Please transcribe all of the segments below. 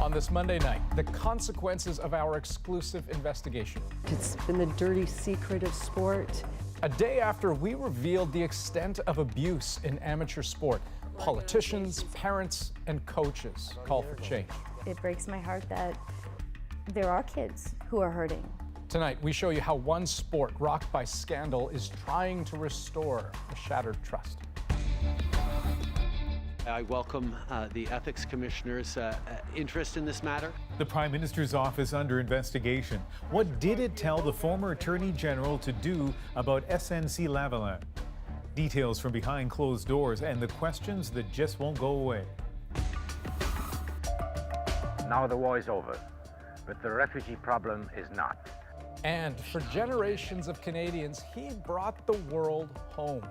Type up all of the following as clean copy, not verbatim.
On this Monday night, the consequences of our exclusive investigation. It's been the dirty secret of sport. A day after we revealed the extent of abuse in amateur sport, politicians, parents, and coaches call for change. It breaks my heart that there are kids who are hurting. Tonight, we show you how one sport rocked by scandal is trying to restore a shattered trust. I welcome the Ethics Commissioner's interest in this matter. The Prime Minister's office under investigation. What did it tell the former Attorney General to do about SNC-Lavalin? Details from behind closed doors and the questions that just won't go away. Now the war is over, but the refugee problem is not. And for generations of Canadians, he brought the world home,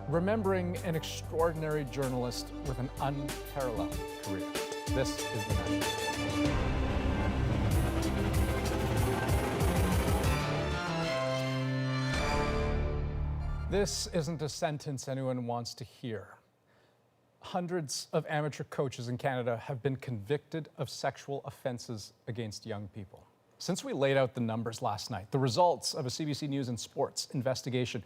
remembering an extraordinary journalist with an unparalleled career. This is The National. This isn't a sentence anyone wants to hear. Hundreds of amateur coaches in Canada have been convicted of sexual offenses against young people. Since we laid out the numbers last night, the results of a CBC News and Sports investigation,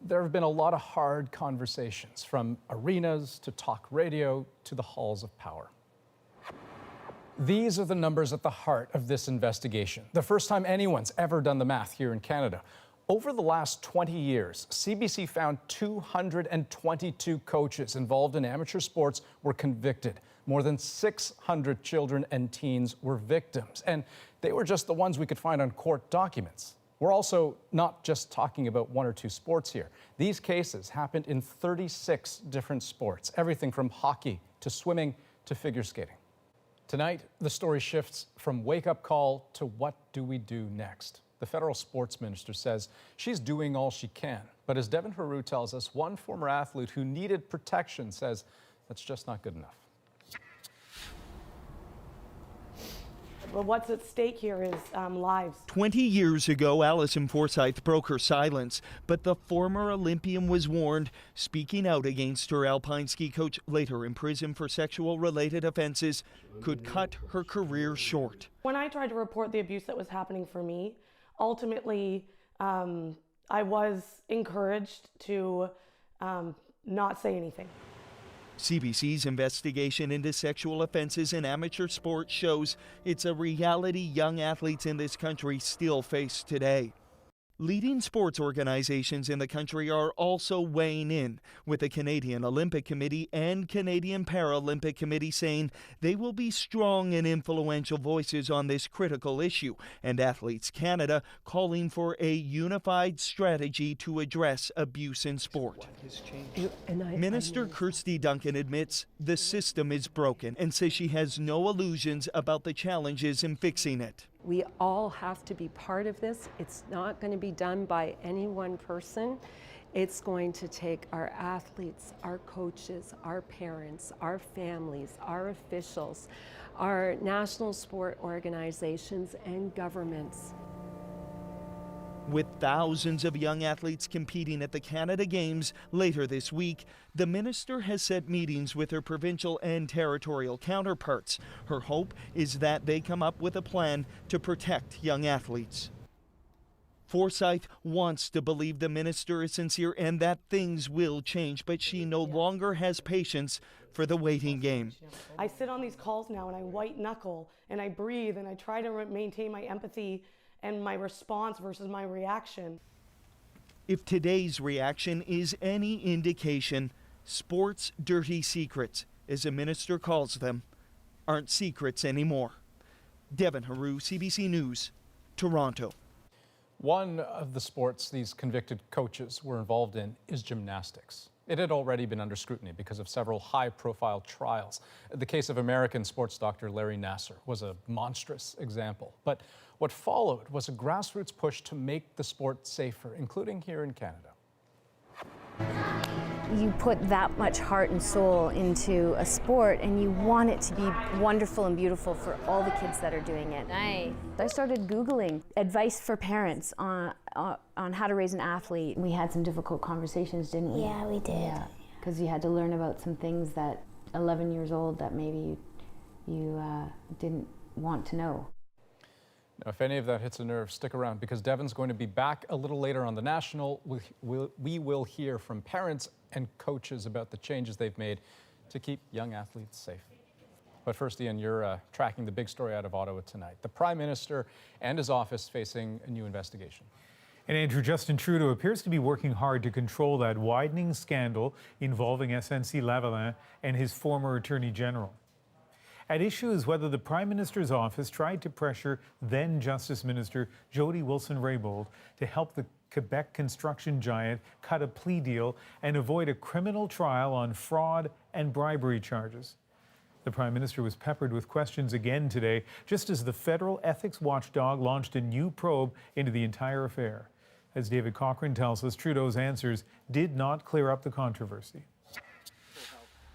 there have been a lot of hard conversations, from arenas to talk radio to the halls of power. These are the numbers at the heart of this investigation. The first time anyone's ever done the math here in Canada. Over the last 20 years, CBC found 222 coaches involved in amateur sports were convicted. More than 600 children and teens were victims, and they were just the ones we could find on court documents. We're also not just talking about one or two sports here. These cases happened in 36 different sports, everything from hockey to swimming to figure skating. Tonight, the story shifts from wake-up call to what do we do next? The federal sports minister says she's doing all she can. But as Devin Haru tells us, one former athlete who needed protection says that's just not good enough. Well, what's at stake here is lives. 20 years ago, Alison Forsyth broke her silence, but the former Olympian was warned. Speaking out against her alpine ski coach, later in prison for sexual-related offenses, could cut her career short. When I tried to report the abuse that was happening for me, ultimately, I was encouraged to not say anything. CBC's investigation into sexual offenses in amateur sports shows it's a reality young athletes in this country still face today. Leading sports organizations in the country are also weighing in, with the Canadian Olympic Committee and Canadian Paralympic Committee saying they will be strong and influential voices on this critical issue, and Athletes Canada calling for a unified strategy to address abuse in sport. Minister Kirsty Duncan admits the system is broken and says she has no illusions about the challenges in fixing it. We all have to be part of this. It's not going to be done by any one person. It's going to take our athletes, our coaches, our parents, our families, our officials, our national sport organizations, and governments. With thousands of young athletes competing at the Canada Games later this week, the minister has set meetings with her provincial and territorial counterparts. Her hope is that they come up with a plan to protect young athletes. Forsyth wants to believe the minister is sincere and that things will change, but she no longer has patience for the waiting game. I sit on these calls now and I white knuckle and I breathe and I try to maintain my empathy and my response versus my reaction. If today's reaction is any indication, sports dirty secrets, as the minister calls them, aren't secrets anymore. Devin Haru, CBC News, Toronto. One of the sports these convicted coaches were involved in is gymnastics. It had already been under scrutiny because of several high-profile trials. The case of American sports doctor Larry Nassar was a monstrous example. But what followed was a grassroots push to make the sport safer, including here in Canada. You put that much heart and soul into a sport and you want it to be wonderful and beautiful for all the kids that are doing it. I started Googling advice for parents on how to raise an athlete. We had some difficult conversations, didn't we? Yeah, we did. Yeah, because you had to learn about some things that 11 years old that maybe you didn't want to know. Now, if any of that hits a nerve, stick around because Devin's going to be back a little later on the National. We will hear from parents and coaches about the changes they've made to keep young athletes safe. But first, Ian, you're tracking the big story out of Ottawa tonight. The Prime Minister and his office facing a new investigation. And Andrew, Justin Trudeau appears to be working hard to control that widening scandal involving SNC-Lavalin and his former Attorney General. At issue is whether the Prime Minister's office tried to pressure then Justice Minister Jody Wilson-Raybould to help the Quebec construction giant cut a plea deal and avoid a criminal trial on fraud and bribery charges. The Prime Minister was peppered with questions again today, just as the federal ethics watchdog launched a new probe into the entire affair. As David Cochrane tells us, Trudeau's answers did not clear up the controversy.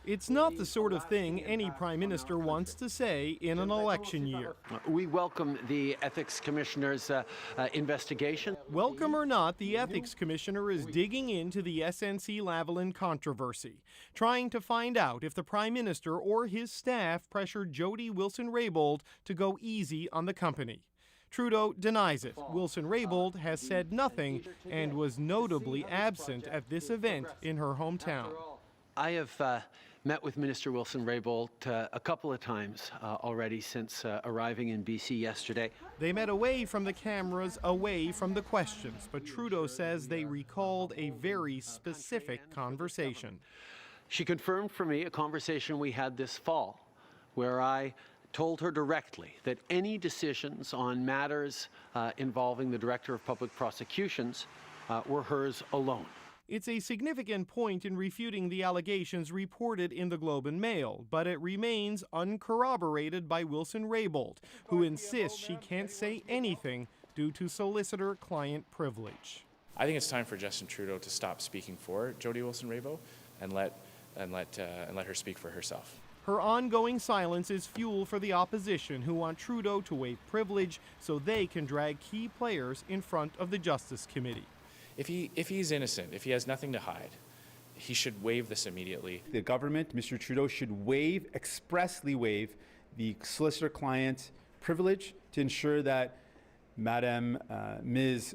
It's not the sort of thing any Prime Minister wants to say in an election year. We welcome the Ethics Commissioner's investigation. Welcome or not, the Ethics Commissioner is digging into the SNC-Lavalin controversy, trying to find out if the Prime Minister or his staff pressured Jody Wilson-Raybould to go easy on the company. Trudeau denies it. Wilson-Raybould has said nothing and was notably absent at this event in her hometown. I have met with Minister Wilson-Raybould a couple of times already since arriving in BC yesterday. They met away from the cameras, away from the questions, but Trudeau says they recalled a very specific conversation. She confirmed for me a conversation we had this fall where I told her directly that any decisions on matters involving the Director of Public Prosecutions were hers alone. It's a significant point in refuting the allegations reported in the Globe and Mail, but it remains uncorroborated by Wilson-Raybould, who insists she can't say anything due to solicitor-client privilege. I think it's time for Justin Trudeau to stop speaking for Jody Wilson-Raybould and let her speak for herself. Her ongoing silence is fuel for the opposition, who want Trudeau to waive privilege so they can drag key players in front of the Justice Committee. If he's innocent, if he has nothing to hide, he should waive this immediately. The government, Mr. Trudeau, should expressly waive the solicitor-client privilege to ensure that Ms.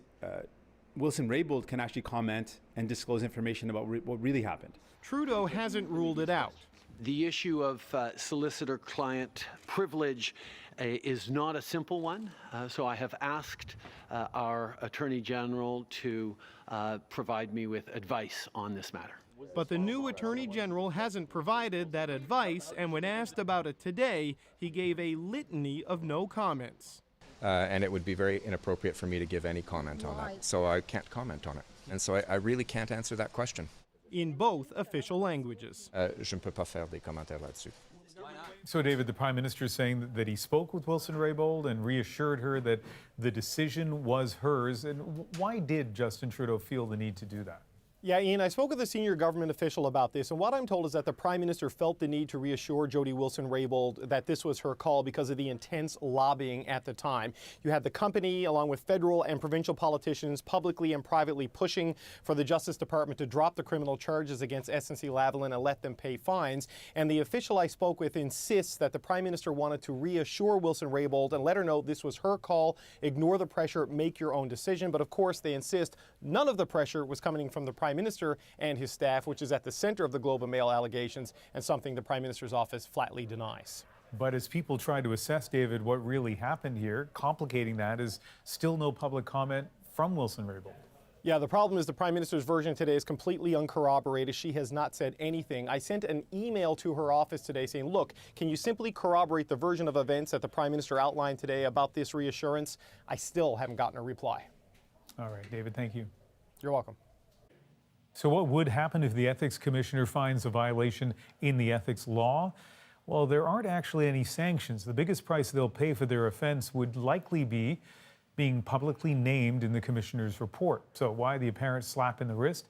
Wilson-Raybould can actually comment and disclose information about what really happened. Trudeau hasn't ruled it out. The issue of solicitor-client privilege is not a simple one, so I have asked our Attorney General to provide me with advice on this matter. But the new Attorney General hasn't provided that advice, and when asked about it today, he gave a litany of no comments. And it would be very inappropriate for me to give any comment on that, so I can't comment on it. And so I really can't answer that question. In both official languages. Je ne peux pas faire des commentaires là-dessus. So, David, the Prime Minister is saying that he spoke with Wilson-Raybould and reassured her that the decision was hers. And why did Justin Trudeau feel the need to do that? Yeah, Ian, I spoke with a senior government official about this, and what I'm told is that the Prime Minister felt the need to reassure Jody Wilson-Raybould that this was her call because of the intense lobbying at the time. You had the company, along with federal and provincial politicians, publicly and privately pushing for the Justice Department to drop the criminal charges against SNC-Lavalin and let them pay fines. And the official I spoke with insists that the Prime Minister wanted to reassure Wilson-Raybould and let her know this was her call, ignore the pressure, make your own decision. But of course, they insist none of the pressure was coming from the Prime Minister and his staff, which is at the center of the Globe and Mail allegations, and something the Prime Minister's office flatly denies. But as people try to assess, David, what really happened here, complicating that is still no public comment from Wilson-Raybould. Yeah, the problem is the Prime Minister's version today is completely uncorroborated. She has not said anything. I sent an email to her office today saying, look, can you simply corroborate the version of events that the Prime Minister outlined today about this reassurance? I still haven't gotten a reply. All right, David, thank you. You're welcome. So what would happen if the Ethics Commissioner finds a violation in the ethics law? Well, there aren't actually any sanctions. The biggest price they'll pay for their offense would likely be being publicly named in the Commissioner's report. So why the apparent slap in the wrist?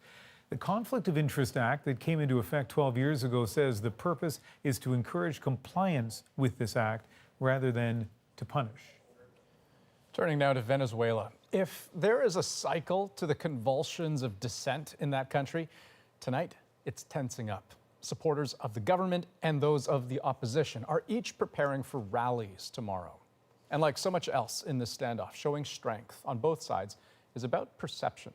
The Conflict of Interest Act that came into effect 12 years ago says the purpose is to encourage compliance with this act rather than to punish. Turning now to Venezuela. If there is a cycle to the convulsions of dissent in that country, tonight it's tensing up. Supporters of the government and those of the opposition are each preparing for rallies tomorrow. And like so much else in this standoff, showing strength on both sides is about perception.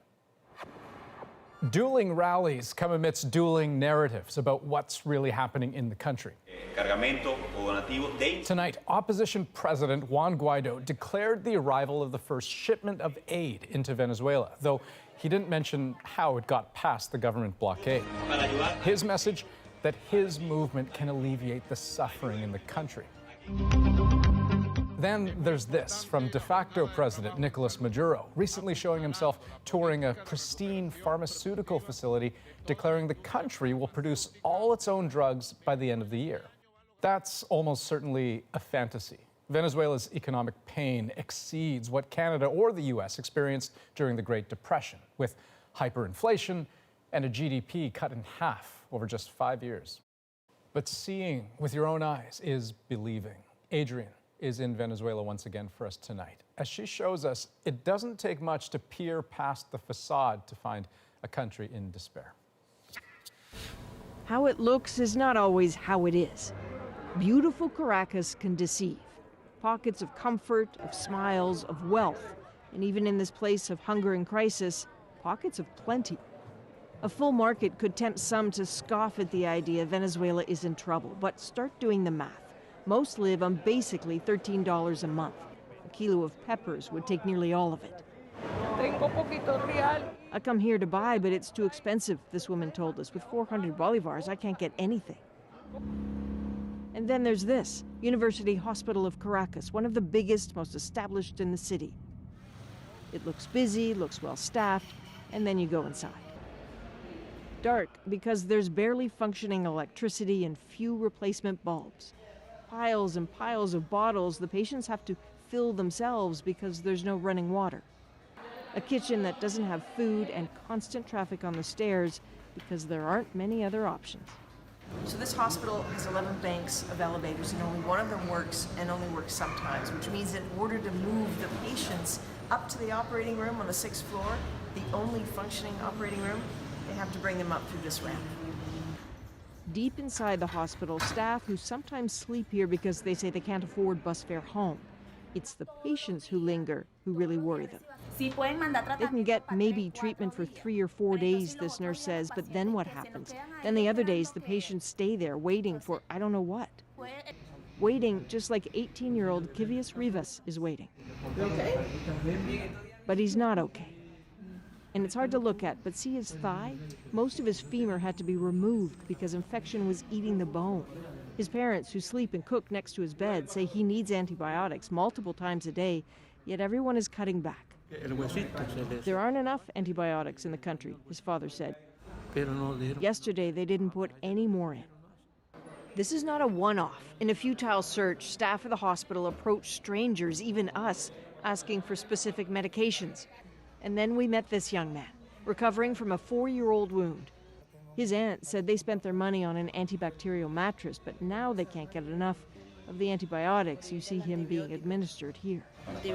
Dueling rallies come amidst dueling narratives about what's really happening in the country. Tonight, opposition President Juan Guaido declared the arrival of the first shipment of aid into Venezuela, though he didn't mention how it got past the government blockade. His message, that his movement can alleviate the suffering in the country. Then there's this from de facto President Nicolas Maduro, recently showing himself touring a pristine pharmaceutical facility, declaring the country will produce all its own drugs by the end of the year. That's almost certainly a fantasy. Venezuela's economic pain exceeds what Canada or the US experienced during the Great Depression, with hyperinflation and a GDP cut in half over just 5 years. But seeing with your own eyes is believing. Adrian is in Venezuela once again for us tonight. As she shows us, it doesn't take much to peer past the facade to find a country in despair. How it looks is not always how it is. Beautiful Caracas can deceive. Pockets of comfort, of smiles, of wealth, and even in this place of hunger and crisis, pockets of plenty. A full market could tempt some to scoff at the idea Venezuela is in trouble, but start doing the math. Most live on basically $13 a month. A kilo of peppers would take nearly all of it. I come here to buy, but it's too expensive, this woman told us. With 400 bolivars, I can't get anything. And then there's this, University Hospital of Caracas, one of the biggest, most established in the city. It looks busy, looks well staffed, and then you go inside. Dark because there's barely functioning electricity and few replacement bulbs. Piles and piles of bottles the patients have to fill themselves because there's no running water. A kitchen that doesn't have food and constant traffic on the stairs because there aren't many other options. So this hospital has 11 banks of elevators and only one of them works and only works sometimes, which means that in order to move the patients up to the operating room on the 6th floor, the only functioning operating room, they have to bring them up through this ramp. Deep inside the hospital, staff who sometimes sleep here because they say they can't afford bus fare home. It's the patients who linger who really worry them. They can get maybe treatment for 3 or 4 days, this nurse says, but then what happens? Then the other days, the patients stay there waiting for I don't know what. Waiting just like 18-year-old Kivius Rivas is waiting. Okay? But he's not okay. And it's hard to look at, but see his thigh? Most of his femur had to be removed because infection was eating the bone. His parents, who sleep and cook next to his bed, say he needs antibiotics multiple times a day, yet everyone is cutting back. There aren't enough antibiotics in the country, his father said. Yesterday, they didn't put any more in. This is not a one-off. In a futile search, staff of the hospital approached strangers, even us, asking for specific medications. And then we met this young man, recovering from a 4-year-old wound. His aunt said they spent their money on an antibacterial mattress, but now they can't get enough of the antibiotics you see him being administered here. They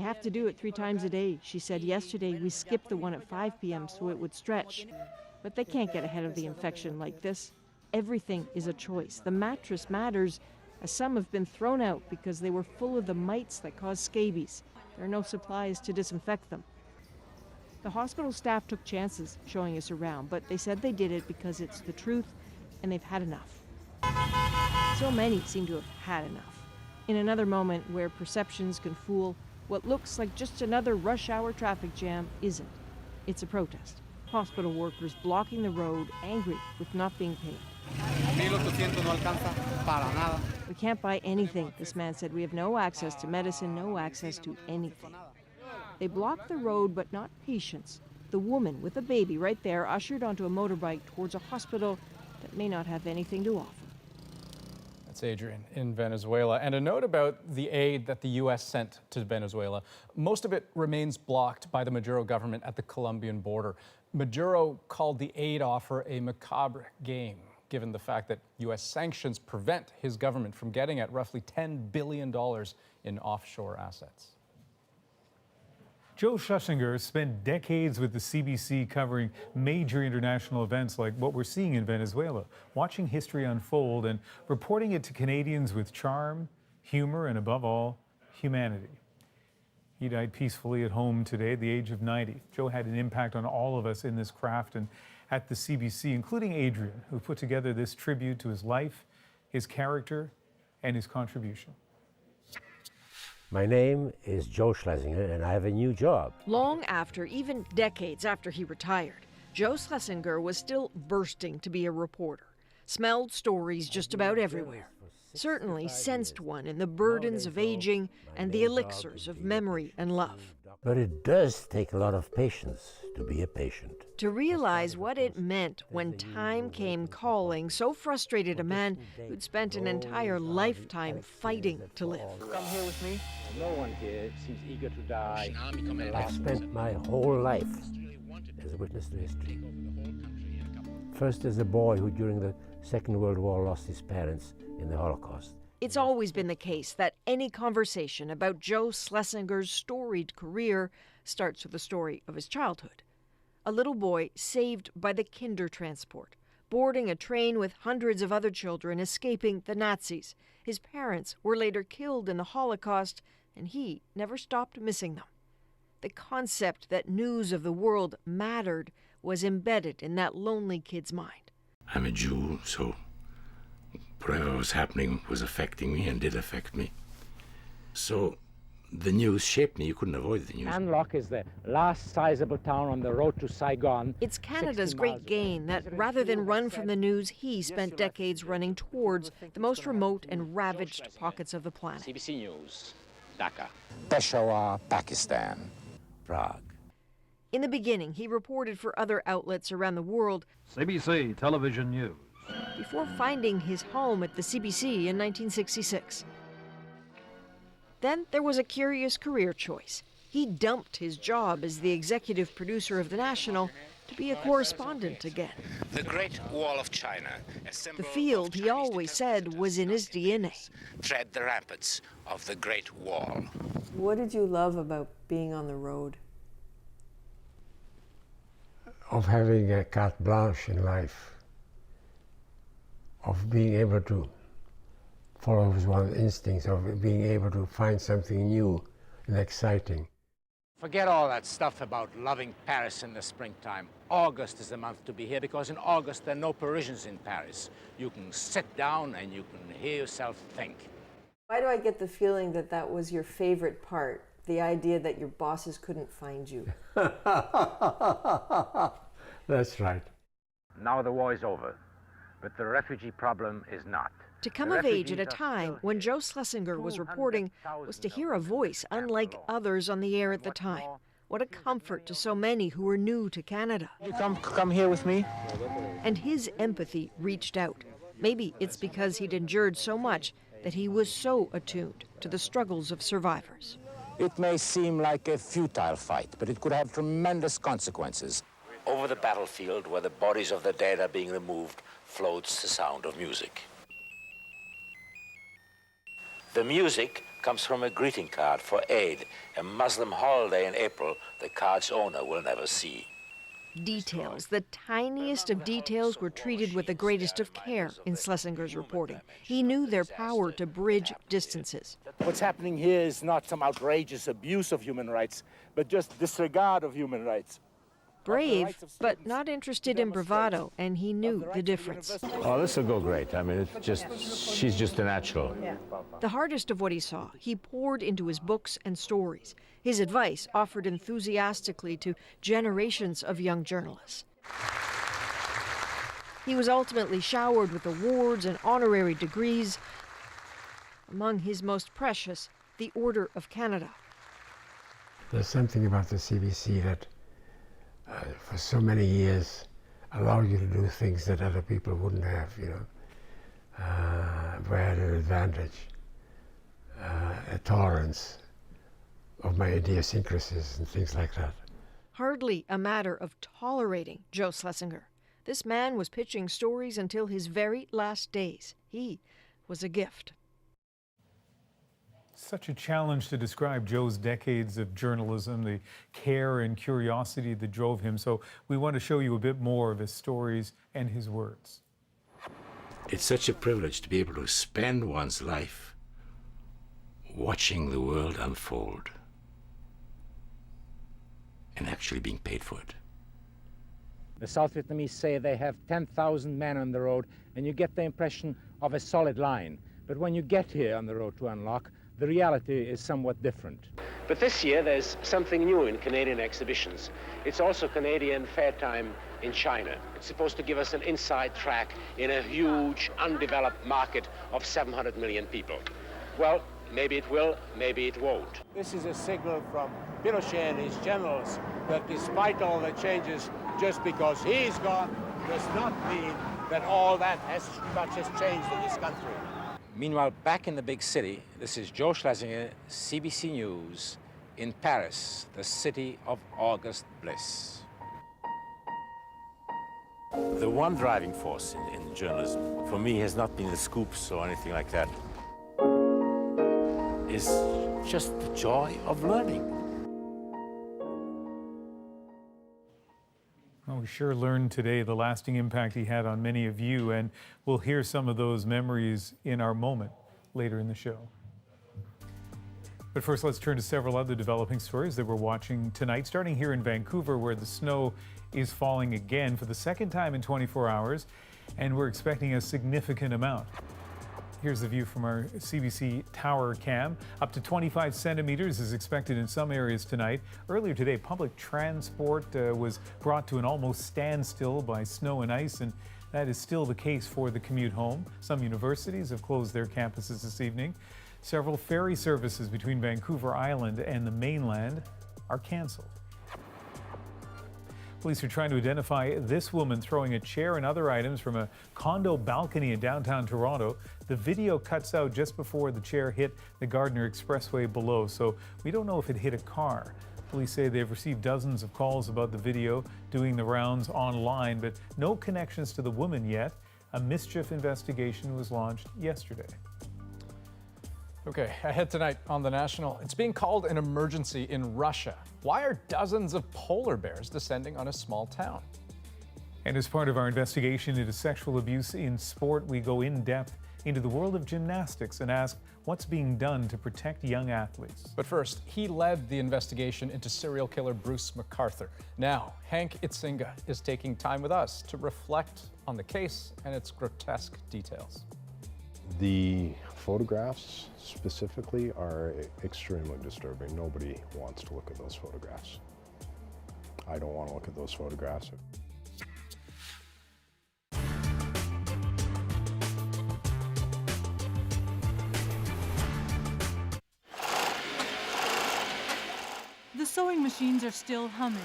have to do it 3 times a day. She said yesterday we skipped the one at 5 p.m. so it would stretch. But they can't get ahead of the infection like this. Everything is a choice. The mattress matters, as some have been thrown out because they were full of the mites that cause scabies. There are no supplies to disinfect them. The hospital staff took chances showing us around, but they said they did it because it's the truth and they've had enough. So many seem to have had enough. In another moment where perceptions can fool, what looks like just another rush hour traffic jam isn't. It's a protest. Hospital workers blocking the road, angry with not being paid. We can't buy anything, this man said. We have no access to medicine, no access to anything. They blocked the road, but not patients. The woman with a baby right there ushered onto a motorbike towards a hospital that may not have anything to offer. That's Adrian in Venezuela. And a note about the aid that the U.S. sent to Venezuela. Most of it remains blocked by the Maduro government at the Colombian border. Maduro called the aid offer a macabre game, given the fact that U.S. sanctions prevent his government from getting at roughly $10 billion in offshore assets. Joe Schlesinger spent decades with the CBC covering major international events like what we're seeing in Venezuela, watching history unfold and reporting it to Canadians with charm, humor, and above all, humanity. He died peacefully at home today at the age of 90. Joe had an impact on all of us in this craft and at the CBC, including Adrian, who put together this tribute to his life, his character, and his contribution. My name is Joe Schlesinger, and I have a new job. Long after, even decades after he retired, Joe Schlesinger was still bursting to be a reporter, smelled stories just about everywhere, certainly sensed one in the burdens of aging and the elixirs of memory and love. But it does take a lot of patience to be a patient. To realize what it meant when time came calling so frustrated a man who'd spent an entire lifetime fighting to live. Come here with me. No one here seems eager to die. I've spent my whole life as a witness to history. First as a boy who during the Second World War lost his parents in the Holocaust. It's always been the case that any conversation about Joe Schlesinger's storied career starts with the story of his childhood. A little boy saved by the Kindertransport, boarding a train with hundreds of other children escaping the Nazis. His parents were later killed in the Holocaust, and he never stopped missing them. The concept that news of the world mattered was embedded in that lonely kid's mind. I'm a Jew, so whatever was happening was affecting me and did affect me. So the news shaped me. You couldn't avoid the news. Anlock is the last sizable town on the road to Saigon. It's Canada's great gain that rather than run from the news, he spent decades running towards the most remote and ravaged pockets of the planet. CBC News, Dhaka. Peshawar, Pakistan. Prague. In the beginning, he reported for other outlets around the world. CBC Television News. Before finding his home at the CBC in 1966. Then there was a curious career choice. He dumped his job as the executive producer of The National to be a correspondent again. The Great Wall of China. The field, he always said, was in his DNA. Tread the ramparts of the Great Wall. What did you love about being on the road? Of having a carte blanche in life. Of being able to follow one's instincts, of being able to find something new and exciting. Forget all that stuff about loving Paris in the springtime. August is the month to be here because in August there are no Parisians in Paris. You can sit down and you can hear yourself think. Why do I get the feeling that that was your favorite part? The idea that your bosses couldn't find you. That's right. Now the war is over, but the refugee problem is not. To come of age at a time when Joe Schlesinger was reporting was to hear a voice unlike others on the air at the time. What a comfort to so many who were new to Canada. You come here with me. And his empathy reached out. Maybe it's because he'd endured so much that he was so attuned to the struggles of survivors. It may seem like a futile fight, but it could have tremendous consequences. Over the battlefield, where the bodies of the dead are being removed, floats the sound of music. The music comes from a greeting card for Eid, a Muslim holiday in April the card's owner will never see. Details, the tiniest of details, were treated with the greatest of care in Schlesinger's reporting. He knew their power to bridge distances. What's happening here is not some outrageous abuse of human rights, but just disregard of human rights. Brave, but not interested in bravado, and he knew the difference. Oh, this will go great. I mean, she's just a natural. Yeah. The hardest of what he saw, he poured into his books and stories. His advice offered enthusiastically to generations of young journalists. He was ultimately showered with awards and honorary degrees. Among his most precious, the Order of Canada. There's something about the CBC that for so many years allowed you to do things that other people wouldn't have, you know. We had an advantage, a tolerance of my idiosyncrasies and things like that. Hardly a matter of tolerating Joe Schlesinger. This man was pitching stories until his very last days. He was a gift. Such a challenge to describe Joe's decades of journalism, the care and curiosity that drove him. So we want to show you a bit more of his stories and his words. It's such a privilege to be able to spend one's life watching the world unfold and actually being paid for it. The South Vietnamese say they have 10,000 men on the road, and you get the impression of a solid line. But when you get here on the road to unlock, the reality is somewhat different. But this year there's something new in Canadian exhibitions. It's also Canadian Fair Time in China. It's supposed to give us an inside track in a huge, undeveloped market of 700 million people. Well, maybe it will, maybe it won't. This is a signal from Pinochet and his generals that despite all the changes, just because he's gone does not mean that all that much has changed in this country. Meanwhile, back in the big city, this is Joe Schlesinger, CBC News, in Paris, the city of August bliss. The one driving force in journalism, for me, has not been the scoops or anything like that. It's just the joy of learning. Well, we sure learned today the lasting impact he had on many of you, and we'll hear some of those memories in our moment later in the show. But first, let's turn to several other developing stories that we're watching tonight, starting here in Vancouver, where the snow is falling again for the second time in 24 hours, and we're expecting a significant amount. Here's the view from our CBC tower cam. Up to 25 centimeters is expected in some areas tonight. Earlier today, public transport was brought to an almost standstill by snow and ice, and that is still the case for the commute home. Some universities have closed their campuses this evening. Several ferry services between Vancouver Island and the mainland are canceled. Police are trying to identify this woman throwing a chair and other items from a condo balcony in downtown Toronto. The video cuts out just before the chair hit the Gardiner Expressway below, so we don't know if it hit a car. Police say they've received dozens of calls about the video doing the rounds online, but no connections to the woman yet. A mischief investigation was launched yesterday. Okay, ahead tonight on The National, it's being called an emergency in Russia. Why are dozens of polar bears descending on a small town? And as part of our investigation into sexual abuse in sport, we go in depth into the world of gymnastics and ask what's being done to protect young athletes. But first, he led the investigation into serial killer Bruce McArthur. Now, Hank Itzinga is taking time with us to reflect on the case and its grotesque details. The photographs specifically are extremely disturbing. Nobody wants to look at those photographs. I don't want to look at those photographs. The sewing machines are still humming.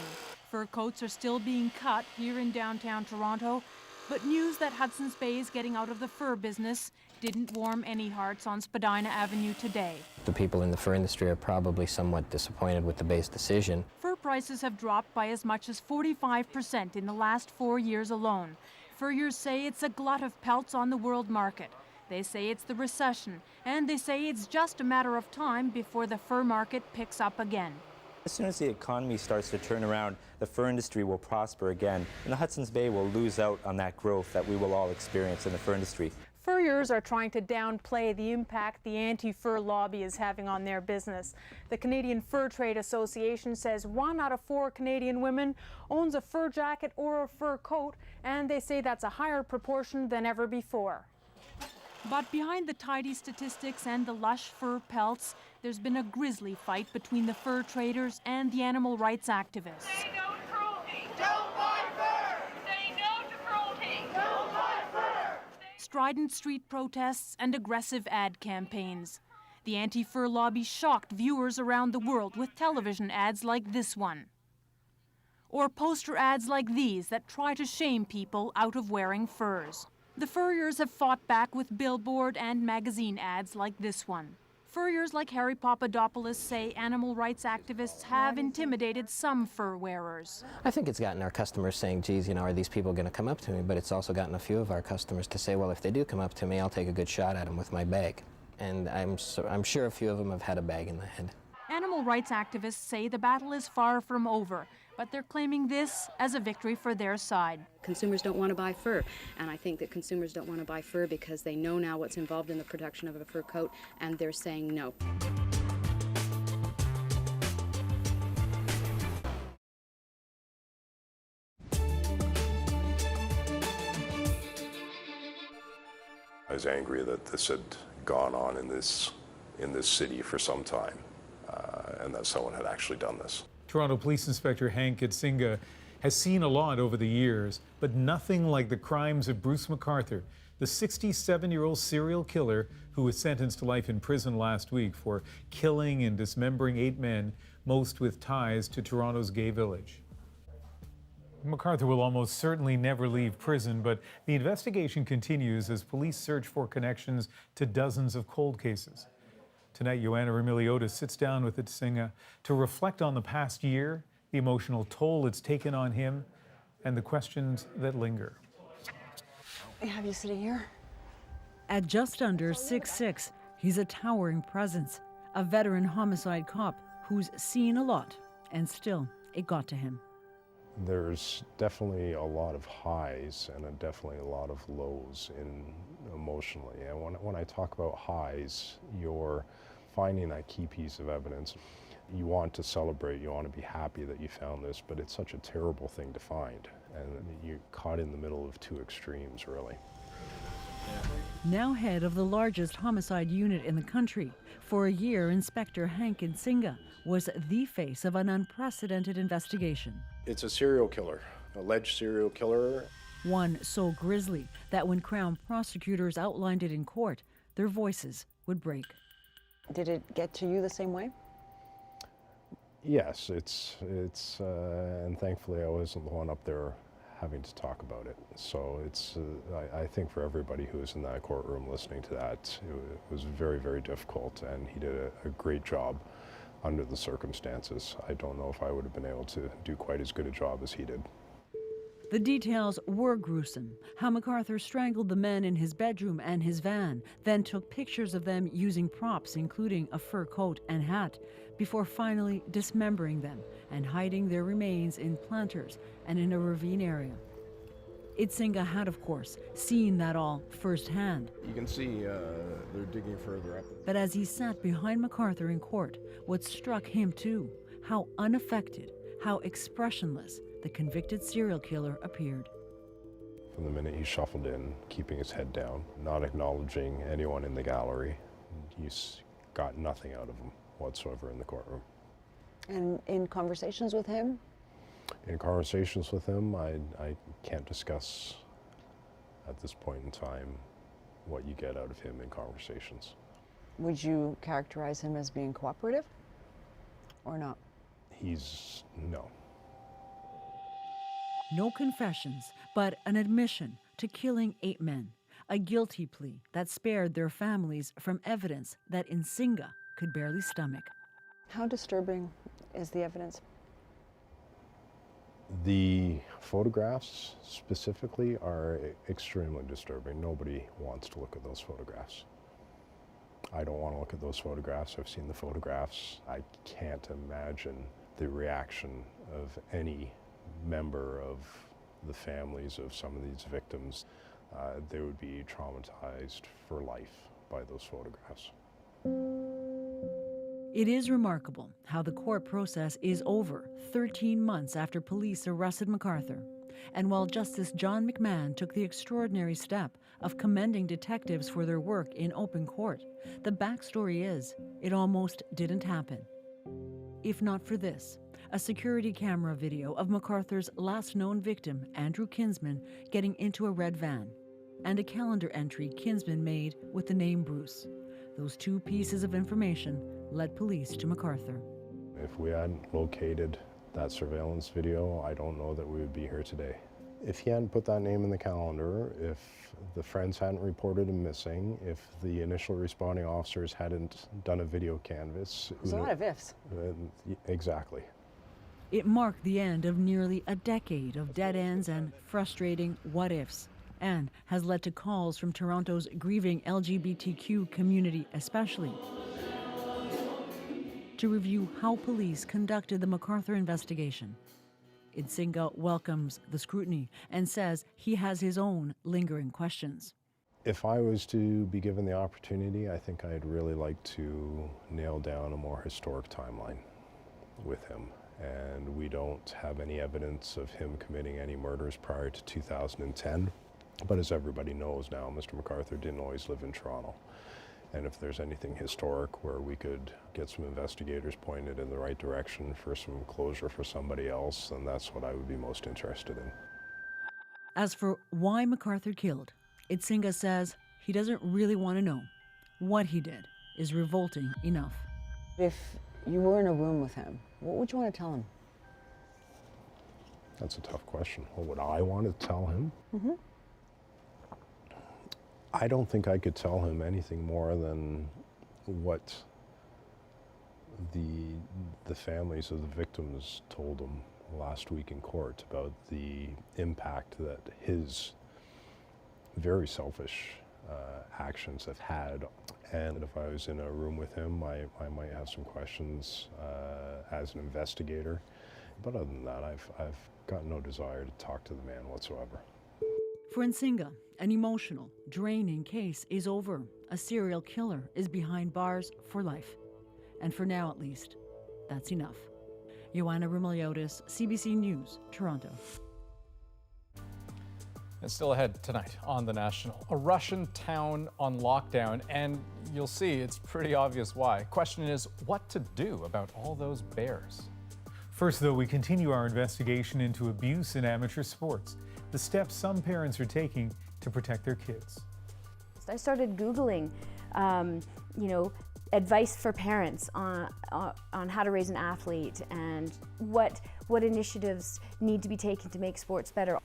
Fur coats are still being cut here in downtown Toronto. But news that Hudson's Bay is getting out of the fur business didn't warm any hearts on Spadina Avenue today. The people in the fur industry are probably somewhat disappointed with the Bay's decision. Fur prices have dropped by as much as 45% in the last 4 years alone. Furriers say it's a glut of pelts on the world market. They say it's the recession, and they say it's just a matter of time before the fur market picks up again. As soon as the economy starts to turn around, the fur industry will prosper again, and the Hudson's Bay will lose out on that growth that we will all experience in the fur industry. Furriers are trying to downplay the impact the anti-fur lobby is having on their business. The Canadian Fur Trade Association says 1 out of 4 Canadian women owns a fur jacket or a fur coat, and they say that's a higher proportion than ever before. But behind the tidy statistics and the lush fur pelts, there's been a grisly fight between the fur traders and the animal rights activists. Say no to cruelty! Don't buy fur! Say no to cruelty! Don't buy fur! Strident street protests and aggressive ad campaigns. The anti-fur lobby shocked viewers around the world with television ads like this one. Or poster ads like these that try to shame people out of wearing furs. The furriers have fought back with billboard and magazine ads like this one. Furriers like Harry Papadopoulos say animal rights activists have intimidated some fur wearers. I think it's gotten our customers saying, geez, you know, are these people going to come up to me? But it's also gotten a few of our customers to say, well, if they do come up to me, I'll take a good shot at them with my bag. and I'm sure a few of them have had a bag in the head. Animal rights activists say the battle is far from over, but they're claiming this as a victory for their side. Consumers don't want to buy fur, and I think that consumers don't want to buy fur because they know now what's involved in the production of a fur coat, and they're saying no. I was angry that this had gone on in this city for some time, and that someone had actually done this. Toronto Police Inspector Hank Itsinga has seen a lot over the years, but nothing like the crimes of Bruce McArthur, the 67-year-old serial killer who was sentenced to life in prison last week for killing and dismembering 8 men, most with ties to Toronto's gay village. McArthur will almost certainly never leave prison, but the investigation continues as police search for connections to dozens of cold cases. Tonight, Joanna Remiliotis sits down with Itsinga to reflect on the past year, the emotional toll it's taken on him, and the questions that linger. Have you sitting here? At just under 6'6", he's a towering presence, a veteran homicide cop who's seen a lot, and still, it got to him. There's definitely a lot of highs and definitely a lot of lows emotionally. And when I talk about highs, you're finding that key piece of evidence. You want to celebrate, you want to be happy that you found this, but it's such a terrible thing to find. And you're caught in the middle of two extremes, really. Now head of the largest homicide unit in the country, for a year, Inspector Hank Itsinga was the face of an unprecedented investigation. It's a serial killer, alleged serial killer. One so grisly that when Crown prosecutors outlined it in court, their voices would break. Did it get to you the same way? Yes, and thankfully I wasn't the one up there having to talk about it. So I think for everybody who was in that courtroom listening to that, it was very, very difficult, and he did a great job under the circumstances. I don't know if I would have been able to do quite as good a job as he did. The details were gruesome. How McArthur strangled the men in his bedroom and his van, then took pictures of them using props, including a fur coat and hat, before finally dismembering them and hiding their remains in planters and in a ravine area. Itsinga had, of course, seen that all firsthand. You can see they're digging further up. But as he sat behind McArthur in court, what struck him too, how unaffected, how expressionless the convicted serial killer appeared. From the minute he shuffled in, keeping his head down, not acknowledging anyone in the gallery, you got nothing out of him whatsoever in the courtroom. And in conversations with him? In conversations with him, I can't discuss at this point in time what you get out of him in conversations. Would you characterize him as being cooperative or not? No. No confessions, but an admission to killing 8 men, a guilty plea that spared their families from evidence that Itsinga could barely stomach. How disturbing is the evidence? The photographs specifically are extremely disturbing. Nobody wants to look at those photographs. I don't want to look at those photographs. I've seen the photographs. I can't imagine the reaction of any member of the families of some of these victims. They would be traumatized for life by those photographs. It is remarkable how the court process is over 13 months after police arrested McArthur. And while Justice John McMahon took the extraordinary step of commending detectives for their work in open court, the backstory is it almost didn't happen. If not for this, a security camera video of McArthur's last known victim, Andrew Kinsman, getting into a red van, and a calendar entry Kinsman made with the name Bruce. Those 2 pieces of information led police to McArthur. If we hadn't located that surveillance video, I don't know that we would be here today. If he hadn't put that name in the calendar, if the friends hadn't reported him missing, if the initial responding officers hadn't done a video canvas. There's a lot of ifs. Exactly. It marked the end of nearly a decade of dead ends and frustrating what-ifs. and has led to calls from Toronto's grieving LGBTQ community especially to review how police conducted the MacArthur investigation. Idsinga welcomes the scrutiny and says he has his own lingering questions. If I was to be given the opportunity, I think I'd really like to nail down a more historic timeline with him. And we don't have any evidence of him committing any murders prior to 2010. But as everybody knows now, Mr. MacArthur didn't always live in Toronto. And if there's anything historic where we could get some investigators pointed in the right direction for some closure for somebody else, then that's what I would be most interested in. As for why MacArthur killed, Idsinga says he doesn't really want to know. What he did is revolting enough. If you were in a room with him, what would you want to tell him? That's a tough question. What would I want to tell him? Mm-hmm. I don't think I could tell him anything more than what the families of the victims told him last week in court about the impact that his very selfish actions have had. And if I was in a room with him, I might have some questions as an investigator. But other than that, I've got no desire to talk to the man whatsoever. For Idsinga, an emotional, draining case is over. A serial killer is behind bars for life. And for now, at least, that's enough. Joanna Rumeliotis, CBC News, Toronto. And still ahead tonight on The National. A Russian town on lockdown, and you'll see it's pretty obvious why. Question is, what to do about all those bears? First, though, we continue our investigation into abuse in amateur sports. The steps some parents are taking to protect their kids. I started Googling, advice for parents on how to raise an athlete and what initiatives need to be taken to make sports better.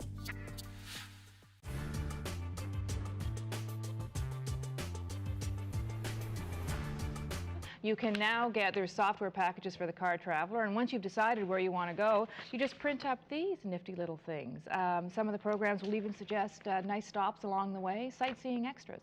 You can now get their software packages for the car traveler, and once you've decided where you want to go, you just print up these nifty little things. Some of the programs will even suggest nice stops along the way, sightseeing extras.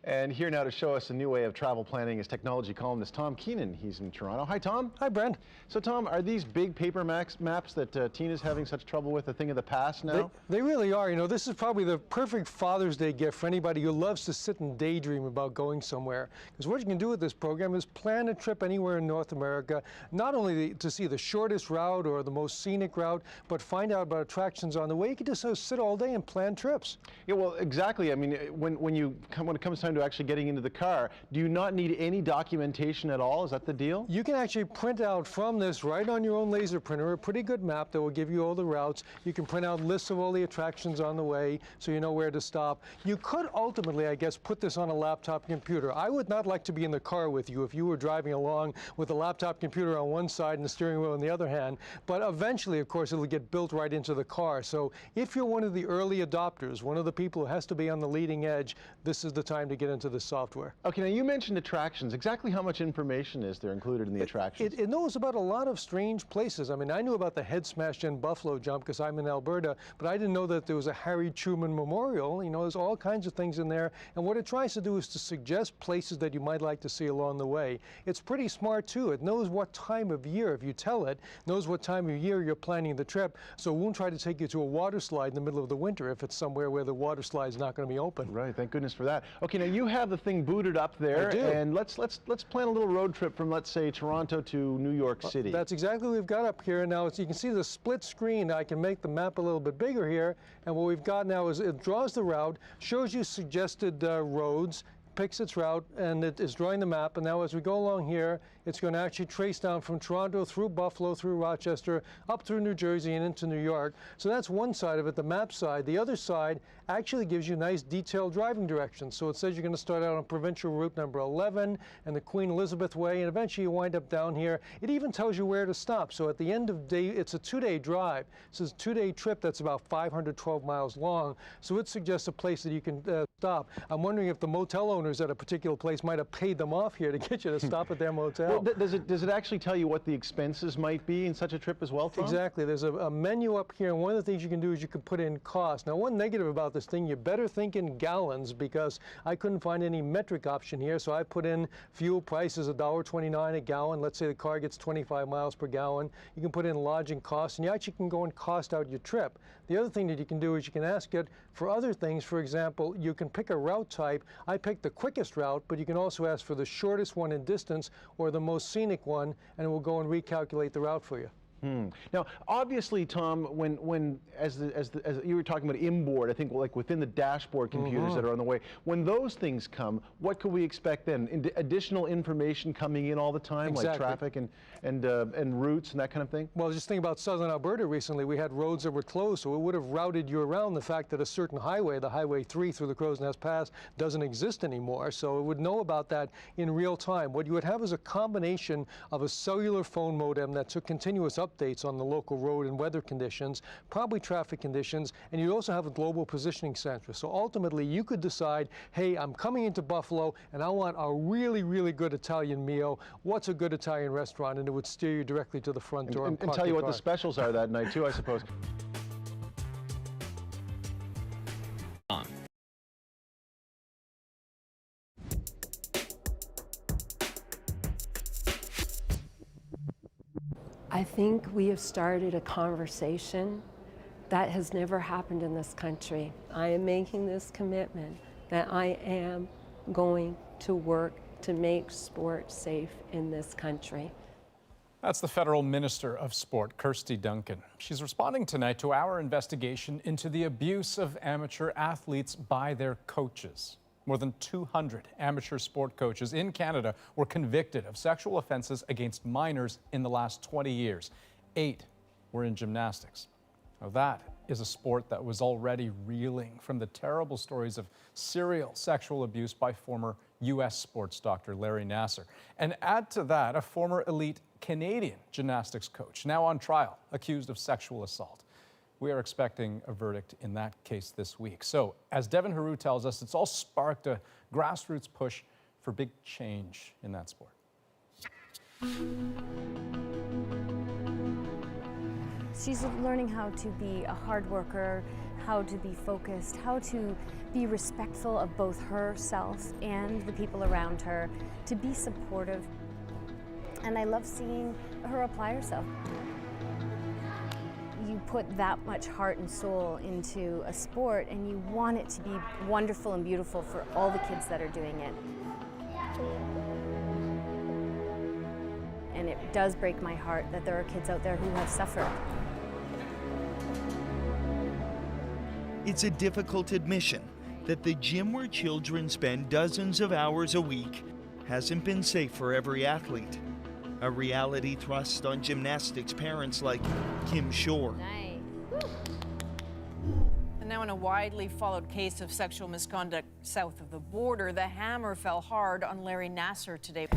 And here now to show us a new way of travel planning is technology columnist Tom Keenan. He's in Toronto. Hi, Tom. Hi, Brent. So, Tom, are these big paper maps that Tina's having such trouble with a thing of the past now? They really are. You know, this is probably the perfect Father's Day gift for anybody who loves to sit and daydream about going somewhere. Because what you can do with this program is plan a trip anywhere in North America, not only to see the shortest route or the most scenic route, but find out about attractions on the way. You can just sort of sit all day and plan trips. Yeah, well, exactly. I mean, when it comes time to actually getting into the car, do you not need any documentation at all? Is that the deal? You can actually print out from this right on your own laser printer a pretty good map that will give you all the routes. You can print out lists of all the attractions on the way so you know where to stop. You could ultimately, I guess, put this on a laptop computer. I would not like to be in the car with you if you were driving along with a laptop computer on one side and the steering wheel on the other hand. But eventually, of course, it'll get built right into the car. So if you're one of the early adopters, one of the people who has to be on the leading edge, this is the time to get into the software. Okay, now you mentioned attractions. Exactly how much information is there included in the attractions? It knows about a lot of strange places. I mean, I knew about the head smash and buffalo jump because I'm in Alberta, but I didn't know that there was a Harry Truman Memorial. You know, there's all kinds of things in there. And what it tries to do is to suggest places that you might like to see along the way. It's pretty smart, too. It knows what time of year, if you tell it, knows what time of year you're planning the trip, so it won't try to take you to a water slide in the middle of the winter if it's somewhere where the water slide is not going to be open. Right, thank goodness for that. Okay, now you have the thing booted up there, and let's plan a little road trip from, let's say, Toronto to New York City. That's exactly what we've got up here. Now, as you can see the split screen, I can make the map a little bit bigger here, and what we've got now is it draws the route, shows you suggested roads, picks its route, and it is drawing the map. And now as we go along here, it's going to actually trace down from Toronto through Buffalo, through Rochester, up through New Jersey and into New York. So that's one side of it, the map side. The other side actually gives you nice detailed driving directions. So it says you're going to start out on provincial route number 11 and the Queen Elizabeth Way, and eventually you wind up down here. It even tells you where to stop. So at the end of the day, it's a 2-day drive. So it's a 2-day trip that's about 512 miles long. So it suggests a place that you can stop. I'm wondering if the motel owner owners at a particular place might have paid them off here to get you to stop at their motel. Well, does it actually tell you what the expenses might be in such a trip as well, Tom? Exactly. There's a menu up here, and one of the things you can do is you can put in cost. Now, one negative about this thing, you better think in gallons, because I couldn't find any metric option here, so I put in fuel prices, $1.29 a gallon. Let's say the car gets 25 miles per gallon. You can put in lodging costs, and you actually can go and cost out your trip. The other thing that you can do is you can ask it for other things. For example, you can pick a route type. I picked the quickest route, but you can also ask for the shortest one in distance or the most scenic one, and it will go and recalculate the route for you. Now, obviously, Tom, as you were talking about inboard, I think like within the dashboard computers that are on the way, when those things come, what could we expect then? Additional information coming in all the time, like traffic and routes and that kind of thing? Well, just think about southern Alberta recently. We had roads that were closed, so it would have routed you around the fact that a certain highway, the Highway 3 through the Crow's Nest Pass, doesn't exist anymore. So it would know about that in real time. What you would have is a combination of a cellular phone modem that took continuous updates on the local road and weather conditions, probably traffic conditions, and you also have a global positioning center. So ultimately, you could decide, hey, I'm coming into Buffalo and I want a really, really good Italian meal. What's a good Italian restaurant? And it would steer you directly to the front door. And tell you what the specials are that night too, I suppose. I think we have started a conversation that has never happened in this country. I am making this commitment that I am going to work to make sport safe in this country. That's the Federal Minister of Sport, Kirsty Duncan. She's responding tonight to our investigation into the abuse of amateur athletes by their coaches. More than 200 amateur sport coaches in Canada were convicted of sexual offenses against minors in the last 20 years. 8 were in gymnastics. Now that is a sport that was already reeling from the terrible stories of serial sexual abuse by former U.S. sports doctor Larry Nassar. And add to that a former elite Canadian gymnastics coach, now on trial, accused of sexual assault. We are expecting a verdict in that case this week. So, as Devin Haru tells us, it's all sparked a grassroots push for big change in that sport. She's learning how to be a hard worker, how to be focused, how to be respectful of both herself and the people around her, to be supportive. And I love seeing her apply herself. You put that much heart and soul into a sport and you want it to be wonderful and beautiful for all the kids that are doing it. And it does break my heart that there are kids out there who have suffered. It's a difficult admission that the gym where children spend dozens of hours a week hasn't been safe for every athlete. A reality thrust on gymnastics parents like Kim Shore. And now in a widely followed case of sexual misconduct south of the border, the hammer fell hard on Larry Nassar today.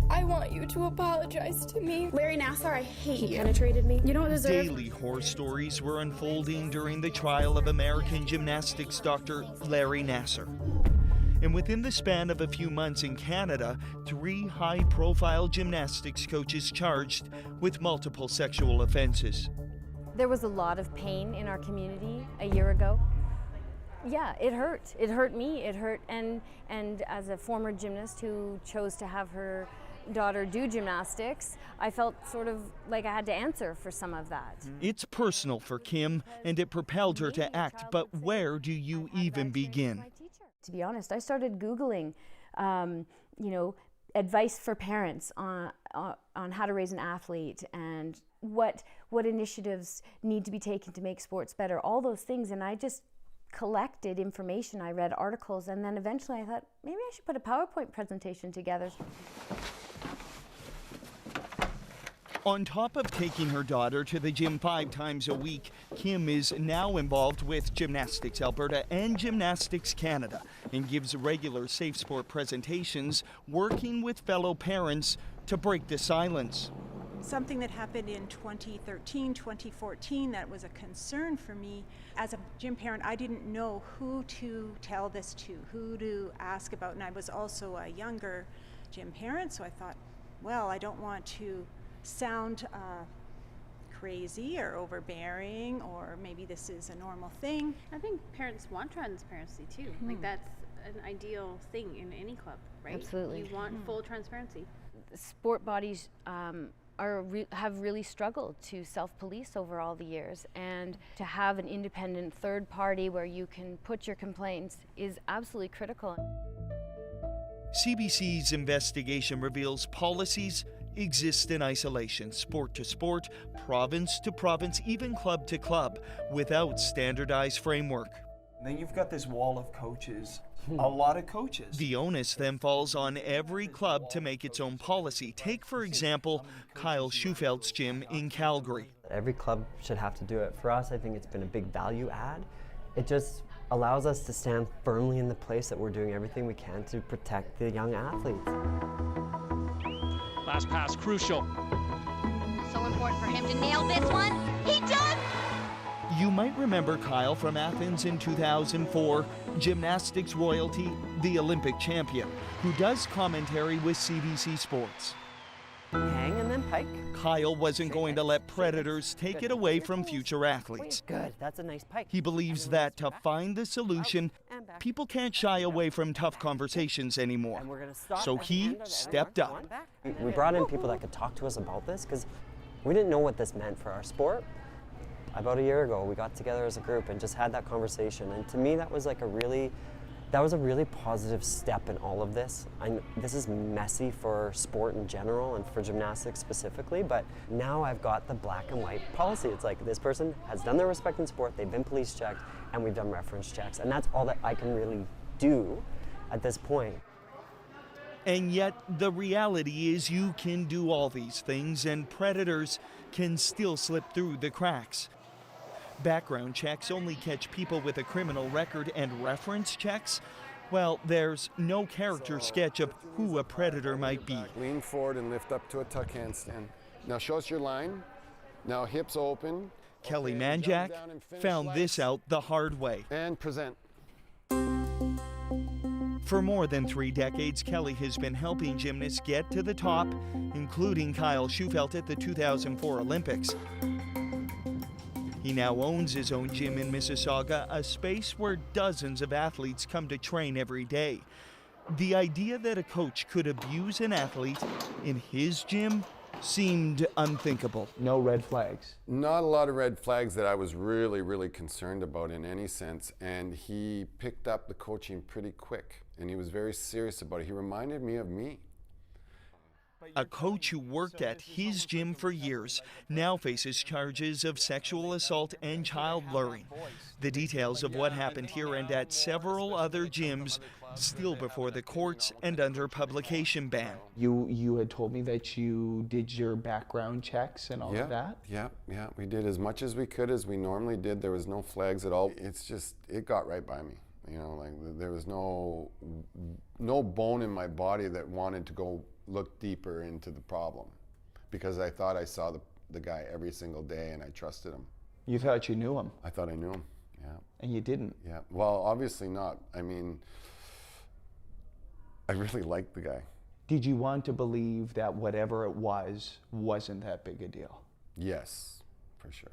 I want you to apologize to me. Larry Nassar, I hate you. He penetrated me. You don't deserve. Daily horror stories were unfolding during the trial of American gymnastics doctor Larry Nassar. And within the span of a few months in Canada, 3 high-profile gymnastics coaches charged with multiple sexual offenses. There was a lot of pain in our community a year ago. Yeah, it hurt. It hurt me. It hurt, and as a former gymnast who chose to have her daughter do gymnastics, I felt sort of like I had to answer for some of that. It's personal for Kim, and it propelled her to act, but where do you even begin? To be honest, I started Googling, advice for parents on how to raise an athlete and what initiatives need to be taken to make sports better, all those things, and I just collected information. I read articles, and then eventually I thought, maybe I should put a PowerPoint presentation together. On top of taking her daughter to the gym 5 times a week, Kim is now involved with Gymnastics Alberta and Gymnastics Canada and gives regular safe sport presentations, working with fellow parents to break the silence. something that happened in 2013, 2014 that was a concern for me. As a gym parent, I didn't know who to tell this to, who to ask about, and I was also a younger gym parent, so I thought, well, I don't want to sound crazy or overbearing, or maybe this is a normal thing. I think parents want transparency too. Like that's an ideal thing in any club, right? Absolutely. You want full transparency. Sport bodies have really struggled to self-police over all the years, and to have an independent third party where you can put your complaints is absolutely critical. CBC's investigation reveals policies exist in isolation, sport to sport, province to province, even club to club, without standardized framework. Then you've got this wall of coaches, a lot of coaches. The onus then falls on every club to make its own policy. Take, for example, Kyle Schufeld's gym in Calgary. Every club should have to do it. For us, I think it's been a big value add. It just allows us to stand firmly in the place that we're doing everything we can to protect the young athletes. Last pass crucial. So important for him to nail this one. He does! You might remember Kyle from Athens in 2004, gymnastics royalty, the Olympic champion, who does commentary with CBC Sports. Hang and then pike. Kyle wasn't going to let predators take it away from future athletes. Good, that's a nice pike. He believes that to find the solution, people can't shy away from tough conversations anymore. So he stepped up. We brought in people that could talk to us about this because we didn't know what this meant for our sport. About a year ago, we got together as a group and just had that conversation. And to me, that was like a really positive step in all of this. This is messy for sport in general and for gymnastics specifically, but now I've got the black and white policy. It's like this person has done their respect in sport, they've been police checked, and we've done reference checks. And that's all that I can really do at this point. And yet, the reality is you can do all these things and predators can still slip through the cracks. Background checks only catch people with a criminal record, and reference checks, well, there's no character sketch of who a predator might be. Lean forward and lift up to a tuck handstand. Now show us your line. Now hips open. Kelly Manjak found this out the hard way. And present. For more than 3 decades, Kelly has been helping gymnasts get to the top, including Kyle Schufelt at the 2004 Olympics. He now owns his own gym in Mississauga, a space where dozens of athletes come to train every day. The idea that a coach could abuse an athlete in his gym seemed unthinkable. No red flags? Not a lot of red flags that I was really concerned about in any sense. And he picked up the coaching pretty quick, and he was very serious about it. He reminded me of me. A coach who worked at his gym for years now faces charges of sexual assault and child luring. The details of what happened here and at several other gyms still before the courts and under publication ban. You had told me that you did your background checks and all of that? Yeah, we did as much as we could, as we normally did. There was no flags at all. It's just, it got right by me. You know, like there was no bone in my body that wanted to go look deeper into the problem, because I thought I saw the guy every single day and I trusted him. You thought you knew him? I thought I knew him, yeah. And you didn't? Yeah, well, obviously not. I mean, I really liked the guy. Did you want to believe that whatever it was wasn't that big a deal? Yes, for sure.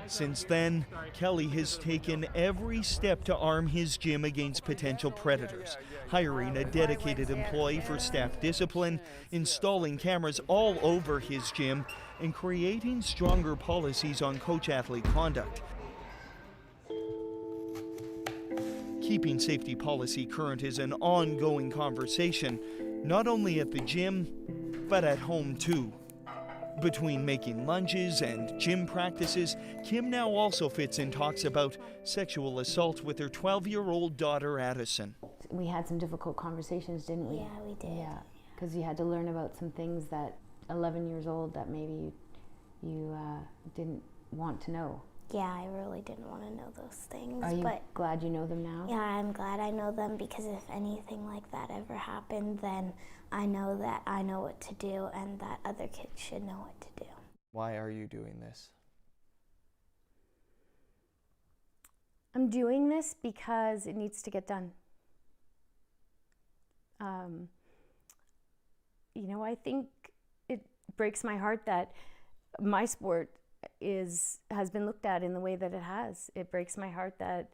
Since then, Kelly has taken every step to arm his gym against potential predators, hiring a dedicated employee for staff discipline, installing cameras all over his gym, and creating stronger policies on coach-athlete conduct. Keeping safety policy current is an ongoing conversation, not only at the gym, but at home too. Between making lunges and gym practices, Kim now also fits in talks about sexual assault with her 12-year-old daughter, Addison. We had some difficult conversations, didn't we? Yeah, we did. Yeah, because you had to learn about some things that 11 years old that maybe you didn't want to know. Yeah, I really didn't want to know those things. Are you but glad you know them now? yeah, I'm glad I know them, because if anything like that ever happened, then I know that I know what to do and that other kids should know what to do. Why are you doing this? I'm doing this because it needs to get done. You know, I think it breaks my heart that my sport has been looked at in the way that it has. It breaks my heart that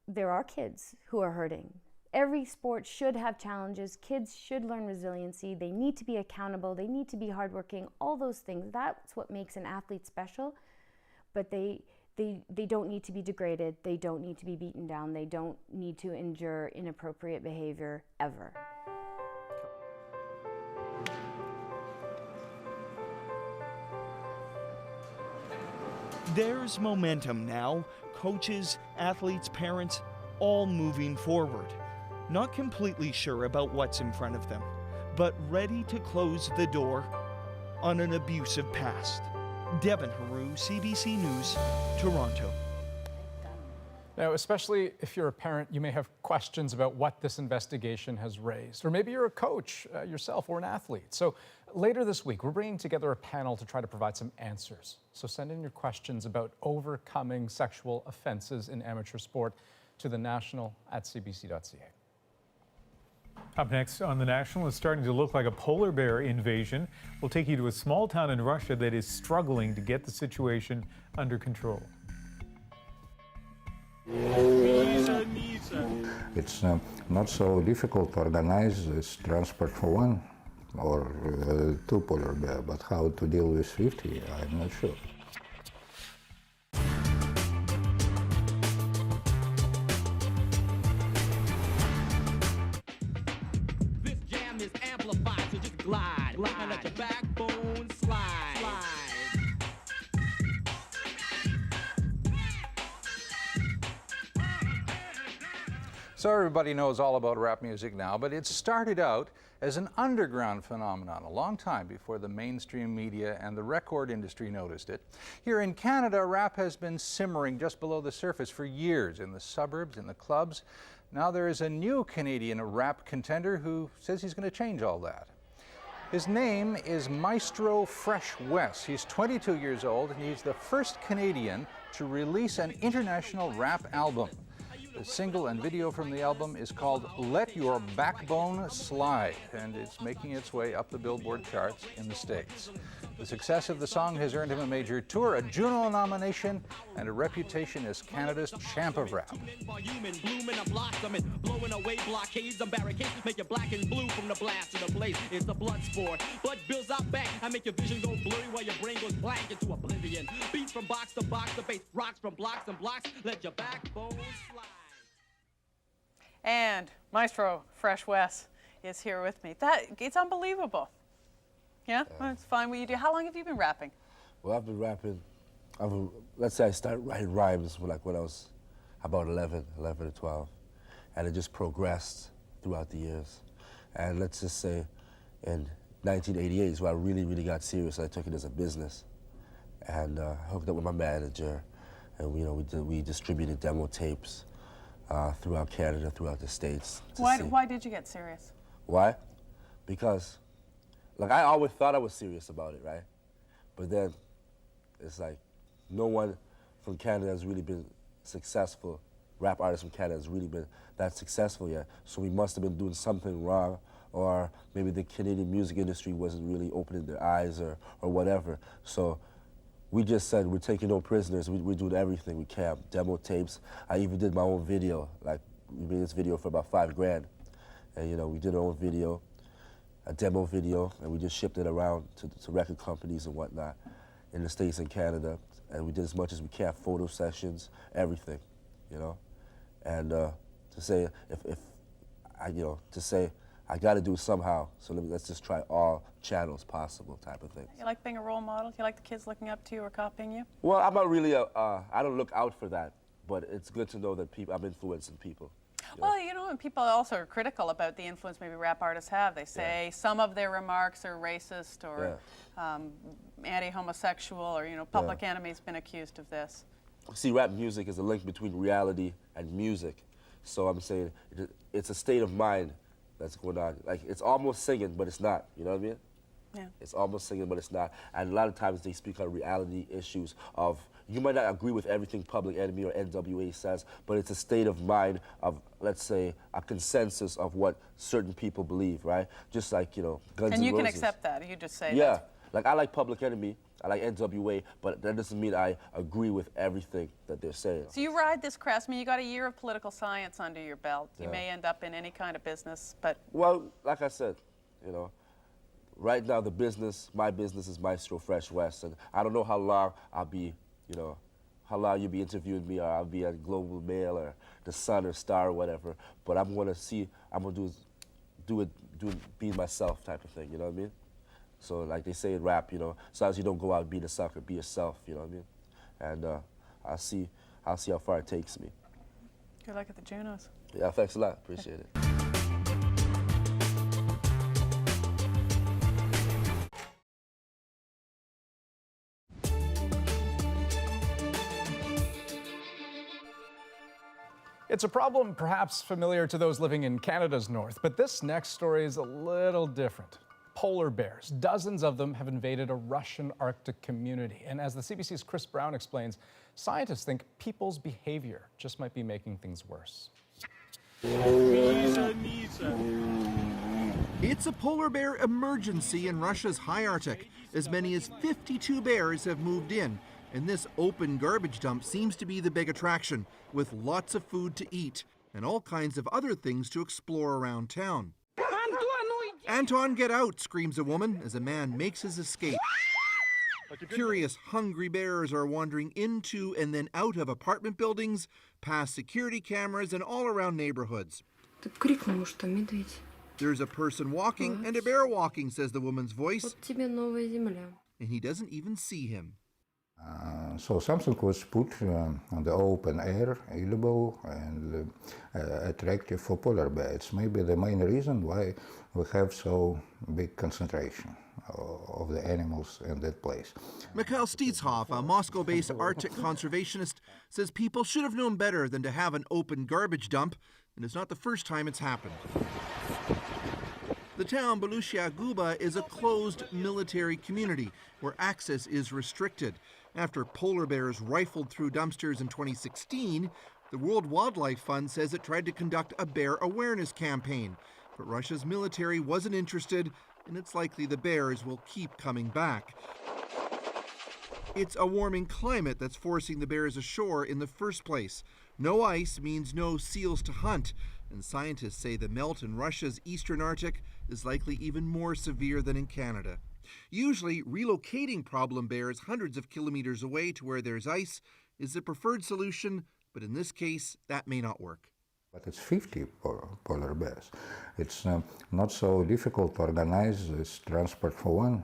there are kids who are hurting. Every sport should have challenges. Kids should learn resiliency. They need to be accountable. They need to be hardworking. All those things. That's what makes an athlete special. But they don't need to be degraded. They don't need to be beaten down. They don't need to endure inappropriate behavior ever. There's momentum now. Coaches, athletes, parents, all moving forward. Not completely sure about what's in front of them, but ready to close the door on an abusive past. Devin Haru, CBC News, Toronto. Now, especially if you're a parent, you may have questions about what this investigation has raised. Or maybe you're a coach yourself or an athlete. So later this week, we're bringing together a panel to try to provide some answers. So send in your questions about overcoming sexual offenses in amateur sport to the national@cbc.ca. Up next on The National, it's starting to look like a polar bear invasion. We'll take you to a small town in Russia that is struggling to get the situation under control. It's not so difficult to organize this transport for one or two polar bear, but how to deal with 50, I'm not sure. This jam is amplified, so just glide and let your backbone slide. So everybody knows all about rap music now, but it started out as an underground phenomenon a long time before the mainstream media and the record industry noticed it. Here in Canada, rap has been simmering just below the surface for years in the suburbs, in the clubs. Now there is a new Canadian rap contender who says he's going to change all that. His name is Maestro Fresh Wes. He's 22 years old and he's the first Canadian to release an international rap album. The single and video from the album is called Let Your Backbone Slide, and it's making its way up the Billboard charts in the States. The success of the song has earned him a major tour, a Juno nomination, and a reputation as Canada's champ of rap. Blowing away blockades and barricades, make you black and blue from the blast of the blaze. It's a blood sport. Blood builds out back. I make your vision go blurry while your brain goes blank into oblivion. Beats from box to box, the bass rocks from blocks and blocks. Let your backbone slide. And Maestro Fresh Wes is here with me. It's unbelievable. Yeah, well, it's fine what you do. How long have you been rapping? Well, I've been rapping. Let's say I started writing rhymes when I was about 11 or 12, and it just progressed throughout the years. And let's just say, in 1988 is when I really got serious. I took it as a business, and hooked up with my manager, and we distributed demo tapes throughout Canada, throughout the States. Why did you get serious? Why? Because, like, I always thought I was serious about it, right? But then, it's like, no one from Canada has really been successful. Rap artists from Canada has really been that successful yet. So we must have been doing something wrong, or maybe the Canadian music industry wasn't really opening their eyes or whatever. So we just said, we're taking no prisoners. We're doing everything we can. Demo tapes. I even did my own video. Like, we made this video for about $5,000. And we did our own video, a demo video, and we just shipped it around to record companies and whatnot in the States and Canada. And we did as much as we can, photo sessions, everything, And to say, I got to do it somehow, so let's just try all channels possible type of thing. You like being a role model? You like the kids looking up to you or copying you? Well, I'm not really I don't look out for that, but it's good to know that I'm influencing people. Well, and people also are critical about the influence maybe rap artists have. They say some of their remarks are racist or anti-homosexual or, Public Enemy's been accused of this. see, rap music is a link between reality and music. So I'm saying it's a state of mind that's going on. Like, it's almost singing, but it's not, you know what I mean? Yeah. It's almost singing, but it's not. And a lot of times they speak on reality issues of, you might not agree with everything Public Enemy or NWA says, but it's a state of mind of, let's say, a consensus of what certain people believe, right? Just like, you know, Guns N' Roses. And you can accept that, you just say that. Yeah, like I like Public Enemy, I like NWA, but that doesn't mean I agree with everything that they're saying. So you ride this crest. I mean, you got a year of political science under your belt. You Yeah. may end up in any kind of business, but... Well, like I said, you know, right now my business is Maestro Fresh West, and I don't know how long I'll be, you know, how long you'll be interviewing me, or I'll be at Global Mail or The Sun or Star or whatever, but I'm gonna be myself type of thing, you know what I mean? So like they say in rap, you know, sometimes you don't go out and be the sucker, be yourself, you know what I mean? And I'll see how far it takes me. Good luck at the Junos. Yeah, thanks a lot, appreciate it. It's a problem perhaps familiar to those living in Canada's north, but this next story is a little different. Polar bears, dozens of them, have invaded a Russian Arctic community. And as the CBC's Chris Brown explains, scientists think people's behavior just might be making things worse. It's a polar bear emergency in Russia's high Arctic. As many as 52 bears have moved in, and this open garbage dump seems to be the big attraction, with lots of food to eat and all kinds of other things to explore around town. Anton, get out, screams a woman as a man makes his escape. Curious, hungry bears are wandering into and then out of apartment buildings, past security cameras and all around neighborhoods. There's a person walking and a bear walking, says the woman's voice. And he doesn't even see him. So something was put on the open air, edible and attractive for polar bears. Maybe the main reason why we have so big concentration of the animals in that place. Mikhail Stietzhoff, a Moscow-based Arctic conservationist, says people should have known better than to have an open garbage dump, and it's not the first time it's happened. The town Belushia Guba is a closed military community where access is restricted. After polar bears rifled through dumpsters in 2016, the World Wildlife Fund says it tried to conduct a bear awareness campaign. But Russia's military wasn't interested, and it's likely the bears will keep coming back. It's a warming climate that's forcing the bears ashore in the first place. No ice means no seals to hunt, and scientists say the melt in Russia's eastern Arctic is likely even more severe than in Canada. Usually, relocating problem bears hundreds of kilometers away to where there's ice is the preferred solution, but in this case, that may not work. But it's 50 polar bears. It's not so difficult to organize this transport for one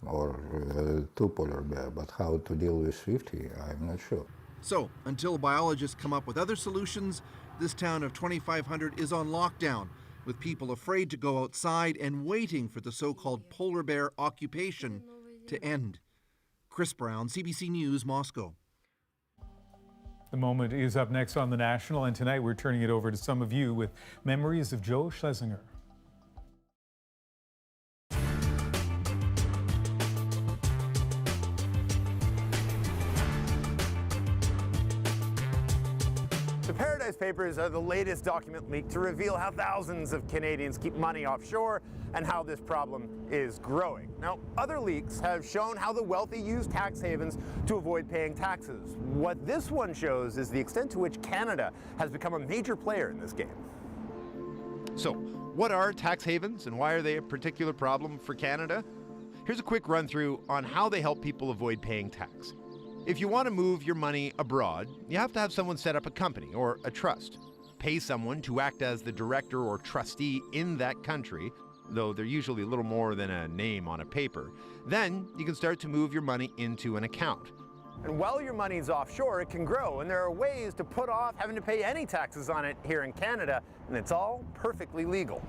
or two polar bears, but how to deal with 50, I'm not sure. So, until biologists come up with other solutions, this town of 2,500 is on lockdown, with people afraid to go outside and waiting for the so-called polar bear occupation to end. Chris Brown, CBC News, Moscow. The Moment is up next on The National, and tonight we're turning it over to some of you with memories of Joe Schlesinger. The Paradise Papers are the latest document leak to reveal how thousands of Canadians keep money offshore and how this problem is growing. Now, other leaks have shown how the wealthy use tax havens to avoid paying taxes. What this one shows is the extent to which Canada has become a major player in this game. So, what are tax havens and why are they a particular problem for Canada? Here's a quick run through on how they help people avoid paying tax. If you want to move your money abroad, you have to have someone set up a company or a trust. Pay someone to act as the director or trustee in that country, though they're usually a little more than a name on a paper. Then you can start to move your money into an account. And while your money's offshore, it can grow, and there are ways to put off having to pay any taxes on it here in Canada, and it's all perfectly legal.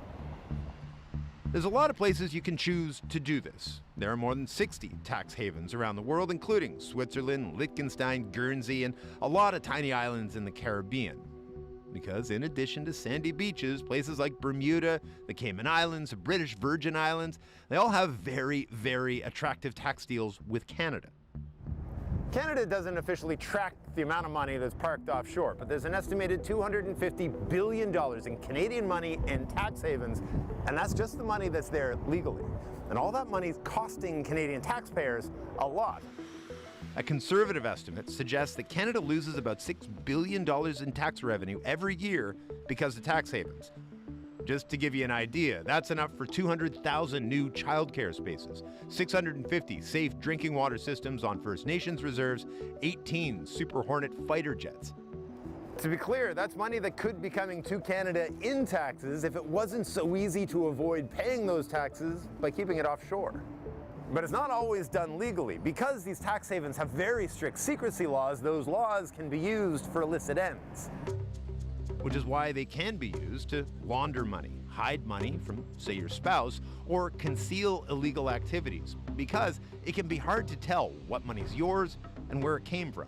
There's a lot of places you can choose to do this. There are more than 60 tax havens around the world, including Switzerland, Liechtenstein, Guernsey, and a lot of tiny islands in the Caribbean. Because in addition to sandy beaches, places like Bermuda, the Cayman Islands, the British Virgin Islands, they all have very, very attractive tax deals with Canada. Canada doesn't officially track the amount of money that's parked offshore, but there's an estimated $250 billion in Canadian money in tax havens, and that's just the money that's there legally. And all that money's costing Canadian taxpayers a lot. A conservative estimate suggests that Canada loses about $6 billion in tax revenue every year because of tax havens. Just to give you an idea, that's enough for 200,000 new childcare spaces, 650 safe drinking water systems on First Nations reserves, 18 Super Hornet fighter jets. To be clear, that's money that could be coming to Canada in taxes if it wasn't so easy to avoid paying those taxes by keeping it offshore. But it's not always done legally. Because these tax havens have very strict secrecy laws, those laws can be used for illicit ends. Which is why they can be used to launder money, hide money from, say, your spouse, or conceal illegal activities, because it can be hard to tell what money's yours and where it came from.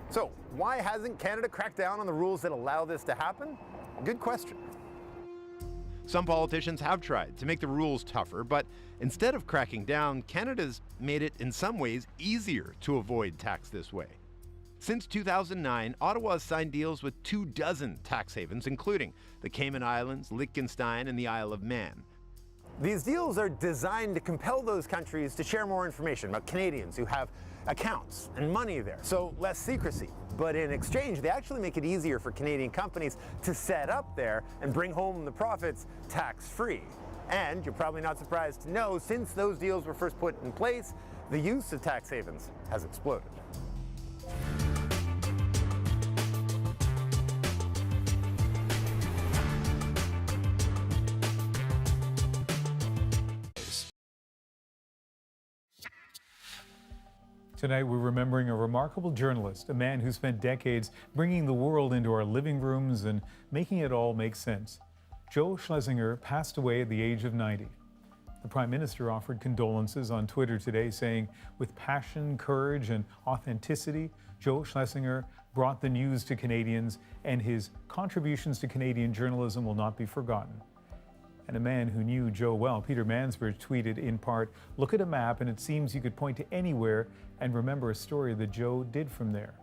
So, why hasn't Canada cracked down on the rules that allow this to happen? Good question. Some politicians have tried to make the rules tougher, but instead of cracking down, Canada's made it in some ways easier to avoid tax this way. Since 2009, Ottawa has signed deals with 24 tax havens, including the Cayman Islands, Liechtenstein, and the Isle of Man. These deals are designed to compel those countries to share more information about Canadians who have accounts and money there, so less secrecy. But in exchange, they actually make it easier for Canadian companies to set up there and bring home the profits tax-free. And you're probably not surprised to know, since those deals were first put in place, the use of tax havens has exploded. Tonight, we're remembering a remarkable journalist, a man who spent decades bringing the world into our living rooms and making it all make sense. Joe Schlesinger passed away at the age of 90. The Prime Minister offered condolences on Twitter today, saying, with passion, courage, and authenticity, Joe Schlesinger brought the news to Canadians, and his contributions to Canadian journalism will not be forgotten. And a man who knew Joe well, Peter Mansbridge, tweeted in part, look at a map and it seems you could point to anywhere and remember a story that Joe did from there.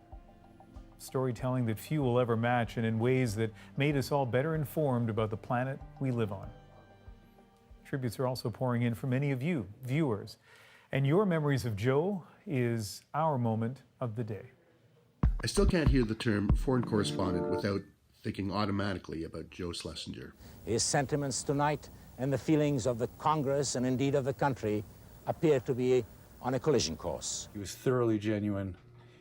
Storytelling that few will ever match, and in ways that made us all better informed about the planet we live on. Tributes are also pouring in from many of you, viewers. And your memories of Joe is our moment of the day. I still can't hear the term foreign correspondent without thinking automatically about Joe Schlesinger. His sentiments tonight and the feelings of the Congress and indeed of the country appear to be on a collision course. He was thoroughly genuine.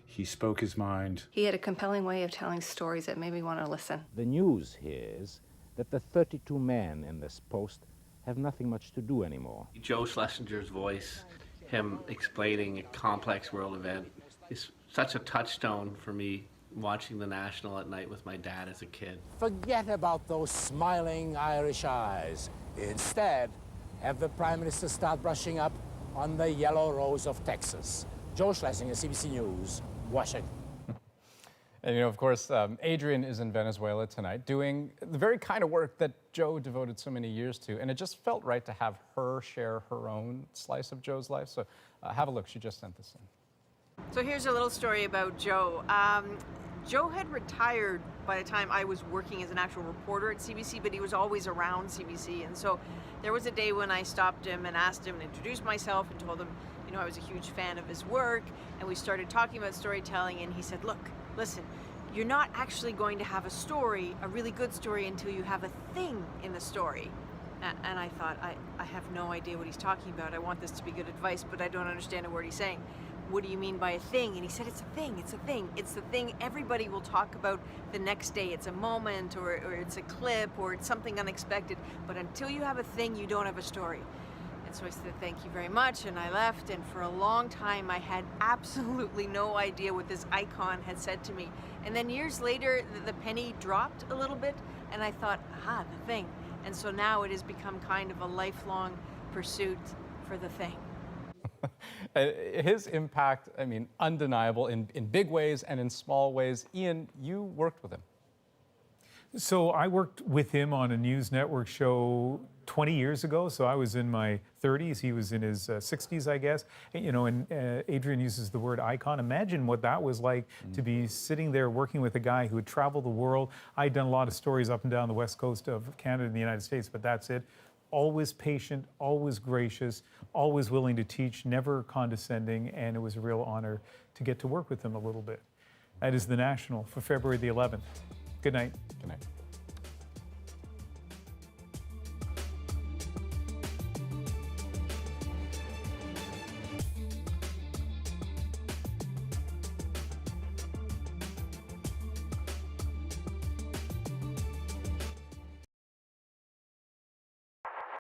He spoke his mind. He had a compelling way of telling stories that made me want to listen. The news here is that the 32 men in this post have nothing much to do anymore. Joe Schlesinger's voice, him explaining a complex world event, is such a touchstone for me watching the National at night with my dad as a kid. Forget about those smiling Irish eyes. Instead, have the Prime Minister start brushing up on the yellow rose of Texas. Joe Schlesinger, CBC News, Washington. And of course, Adrian is in Venezuela tonight doing the very kind of work that Joe devoted so many years to. And it just felt right to have her share her own slice of Joe's life. So have a look. She just sent this in. So here's a little story about Joe. Joe had retired by the time I was working as an actual reporter at CBC, but he was always around CBC. And so there was a day when I stopped him and asked him and introduced myself and told him, I was a huge fan of his work. And we started talking about storytelling, and he said, look, listen, you're not actually going to have a story, a really good story, until you have a thing in the story. And I thought, I have no idea what he's talking about. I want this to be good advice, but I don't understand a word he's saying. What do you mean by a thing? And he said, it's a thing, it's a thing. It's the thing everybody will talk about the next day. It's a moment, or it's a clip, or it's something unexpected. But until you have a thing, you don't have a story. And so I said, thank you very much, and I left. And for a long time, I had absolutely no idea what this icon had said to me. And then years later, the penny dropped a little bit, and I thought, aha, the thing. And so now it has become kind of a lifelong pursuit for the thing. His impact, I mean, undeniable in big ways and in small ways. Ian, you worked with him. So I worked with him on a news network show 20 years ago. So I was in my 30s. He was in his 60s, I guess. You know, and Adrian uses the word icon. Imagine what that was like to be sitting there working with a guy who had traveled the world. I'd done a lot of stories up and down the west coast of Canada and the United States, but that's it. Always patient, always gracious, always willing to teach, never condescending, and it was a real honor to get to work with him a little bit. That is The National for February the 11th. Good night. Good night.